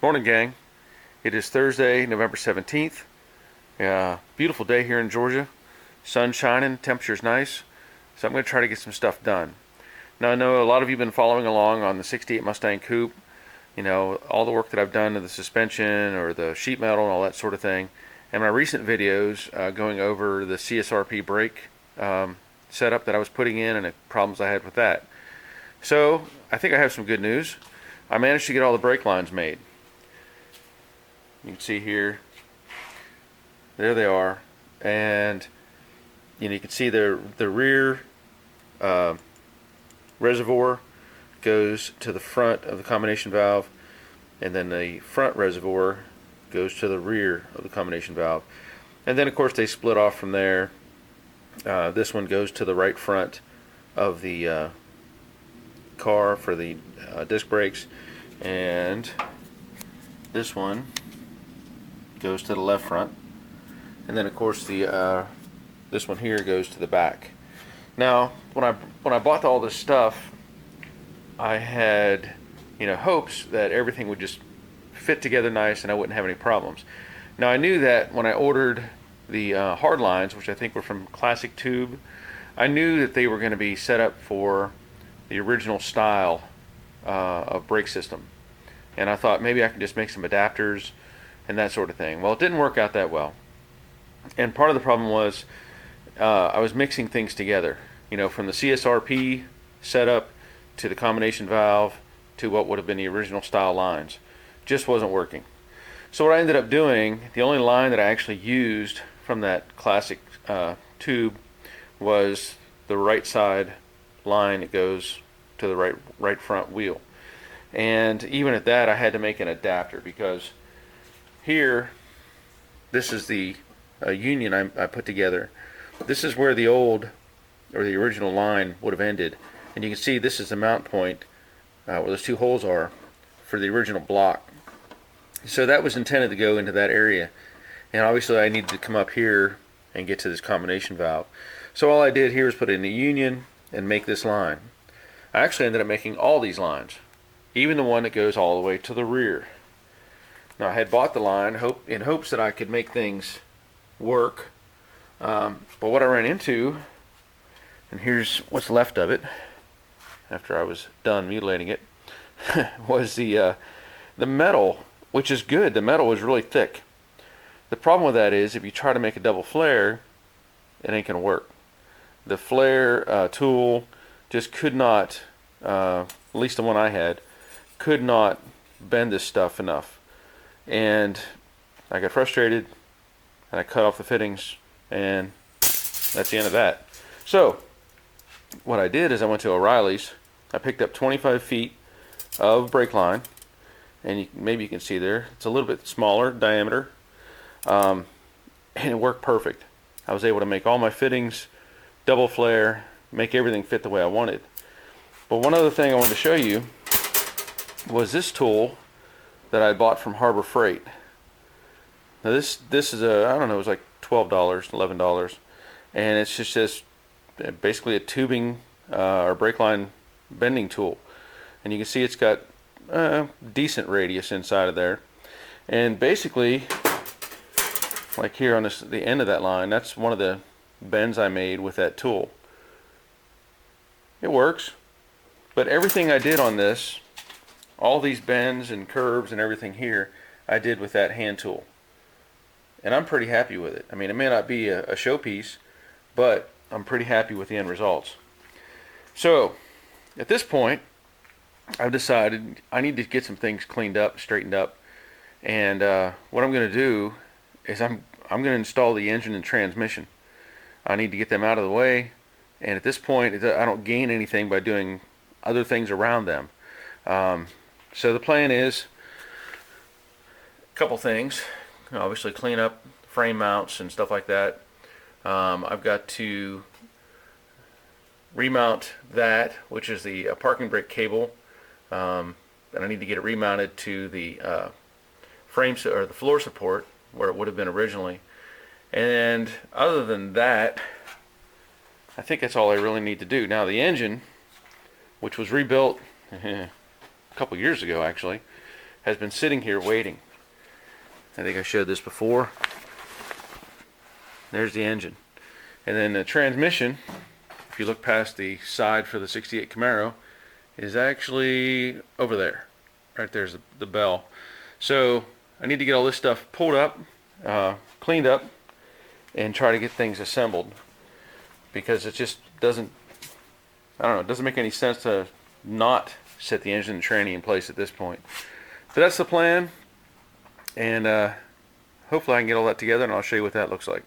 Morning, gang. It is Thursday, November 17th. Beautiful day here in Georgia. Sun shining, temperature's nice. So I'm going to try to get some stuff done. Now, I know a lot of you have been following along on the 68 Mustang Coupe. You know, all the work that I've done to the suspension or the sheet metal and all that sort of thing. And my recent videos going over the CSRP brake setup that I was putting in and the problems I had with that. So I think I have some good news. I managed to get all the brake lines made. You can see here, there they are, and you can see the rear reservoir goes to the front of the combination valve, and then the front reservoir goes to the rear of the combination valve, and then of course they split off from there. This one goes to the right front of the car for the disc brakes, and this one goes to the left front, and then of course the this one here goes to the back. Now when I bought all this stuff, I had hopes that everything would just fit together nice and I wouldn't have any problems. Now I knew that when I ordered the hard lines, which I think were from Classic Tube, I knew that they were going to be set up for the original style of brake system, and I thought maybe I could just make some adapters and that sort of thing. Well, it didn't work out that well, and part of the problem was I was mixing things together, from the CSRP setup to the combination valve to what would have been the original style lines. Just wasn't working. So what I ended up doing, the only line that I actually used from that Classic tube was the right side line that goes to the right front wheel. And even at that, I had to make an adapter, because here, this is the union I put together. This is where the old, or the original line would have ended. And you can see this is the mount point where those two holes are for the original block. So that was intended to go into that area. And obviously I needed to come up here and get to this combination valve. So all I did here was put in the union and make this line. I actually ended up making all these lines, even the one that goes all the way to the rear. Now I had bought the line in hopes that I could make things work, but what I ran into, and here's what's left of it after I was done mutilating it, was the metal, which is good. The metal was really thick. The problem with that is if you try to make a double flare, it ain't gonna work. The flare tool just could not, at least the one I had, could not bend this stuff enough. And I got frustrated and I cut off the fittings, and that's the end of that. So what I did is I went to O'Reilly's. I picked up 25 feet of brake line, and maybe you can see there it's a little bit smaller diameter, and it worked perfect. I was able to make all my fittings, double flare, make everything fit the way I wanted. But one other thing I wanted to show you was this tool that I bought from Harbor Freight. Now this is I don't know, it was like $12, $11, and it's just basically a tubing or brake line bending tool. And you can see it's got decent radius inside of there. And basically, like here on the end of that line, that's one of the bends I made with that tool. It works, but everything I did on this, all these bends and curves and everything here, I did with that hand tool. And I'm pretty happy with it. I mean, it may not be a showpiece, but I'm pretty happy with the end results. So, at this point, I've decided I need to get some things cleaned up, straightened up. And what I'm going to do is I'm going to install the engine and transmission. I need to get them out of the way. And at this point, I don't gain anything by doing other things around them. So the plan is a couple things. Obviously clean up frame mounts and stuff like that. I've got to remount that, which is the parking brake cable, and I need to get it remounted to the frame or the floor support where it would have been originally. And other than that, I think that's all I really need to do. Now the engine, which was rebuilt a couple years ago actually, has been sitting here waiting. I think I showed this before. There's the engine. And then the transmission, if you look past the side for the 68 Camaro, is actually over there. Right there's the bell. So I need to get all this stuff pulled up, cleaned up, and try to get things assembled. Because it just doesn't, I don't know, it doesn't make any sense to not set the engine and tranny in place at this point. So that's the plan. And hopefully I can get all that together and I'll show you what that looks like.